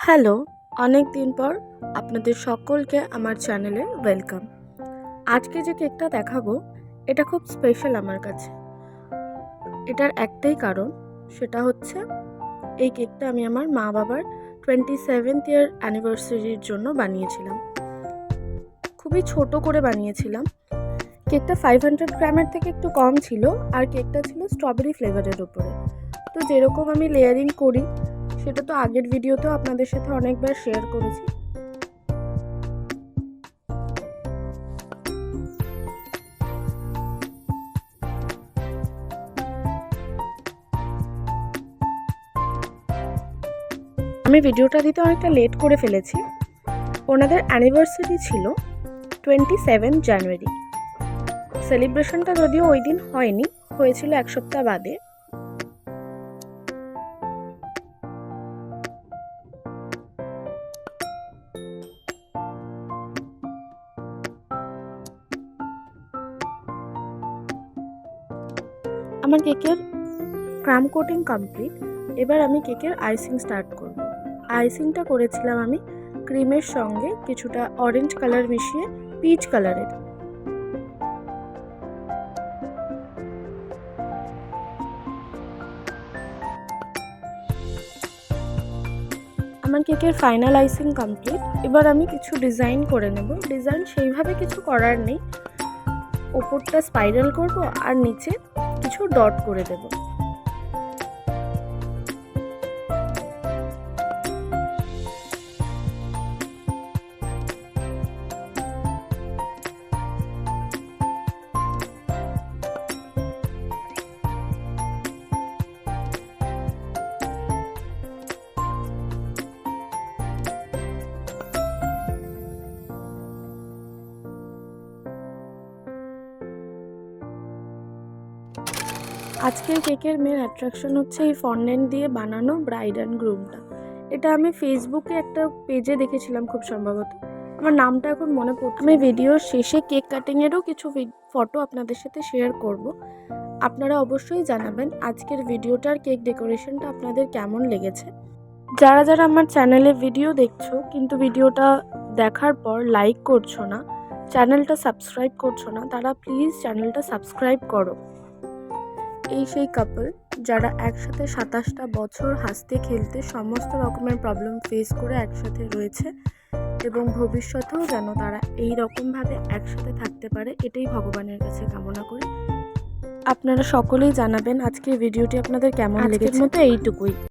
Hello, অনেক দিন পর আপনাদের সকলকে আমার চ্যানেলে ওয়েলকাম। আজকে যে কেকটা দেখাবো এটা খুব স্পেশাল আমার কাছে। এটার একটাই কারণ, সেটা হচ্ছে এই কেকটা আমি আমার মা বাবার 27th ইয়ার অ্যানিভার্সারির জন্য বানিয়েছিলাম। খুবই ছোট করে বানিয়েছিলাম। কেকটা 500 গ্রামের থেকে একটু কম ছিল, আর কেকটা ছিল স্ট্রবেরি ফ্লেভারের উপরে। তো যেরকম আমি লেয়ারিং করি সেটা তো আগের ভিডিওতেও আপনাদের সাথে অনেকবার শেয়ার করেছি। আমি ভিডিওটা দিতে অনেকটা লেট করে ফেলেছি। ওনাদের অ্যানিভার্সারি ছিল 27 জানুয়ারি। সেলিব্রেশনটা যদিও ওই দিন হয়নি, হয়েছিল এক সপ্তাহ বাদে। আমার কেকের ক্রাম কোটিং কমপ্লিট। এবার আমি কেকের আইসিং স্টার্ট করব। আইসিংটা করেছিলাম আমি ক্রিমের সঙ্গে কিছুটা অরেঞ্জ কালার মিশিয়ে পিচ কালারের। আমার কেকের ফাইনাল আইসিং কমপ্লিট। এবার আমি কিছু ডিজাইন করে নেব। ডিজাইন সেইভাবে কিছু করার নেই, ওপরটা স্পাইরাল করব আর নিচে কিছু ডট করে দেব। আজকের কেকের মেন অ্যাট্রাকশন হচ্ছে এই ফন্ডেন্ট দিয়ে বানানো ব্রাইড অ্যান্ড গ্রুমটা। এটা আমি ফেসবুকে একটা পেজে দেখেছিলাম খুব সম্ভবত, আমার নামটা এখন মনে পড়ছে। আমি ভিডিওর শেষে কেক কাটিংয়েরও কিছু ফটো আপনাদের সাথে শেয়ার করব। আপনারা অবশ্যই জানাবেন আজকের ভিডিওটার কেক ডেকোরেশনটা আপনাদের কেমন লেগেছে। যারা যারা আমার চ্যানেলে ভিডিও দেখছো কিন্তু ভিডিওটা দেখার পর লাইক করছো না, চ্যানেলটা সাবস্ক্রাইব করছো না, তারা প্লিজ চ্যানেলটা সাবস্ক্রাইব করো। এই সেই কাপল যারা একসাথে 27টা বছর হাসতে খেলতে সমস্ত রকমের প্রবলেম ফেস করে একসাথে রয়েছে, এবং ভবিষ্যতেও যেন তারা এই রকমভাবে একসাথে থাকতে পারে, এটাই ভগবানের কাছে কামনা করি। আপনারা সকলেই জানাবেন আজকের ভিডিওটি আপনাদের কেমন লেগেছে। আজকের মতো এইটুকুই।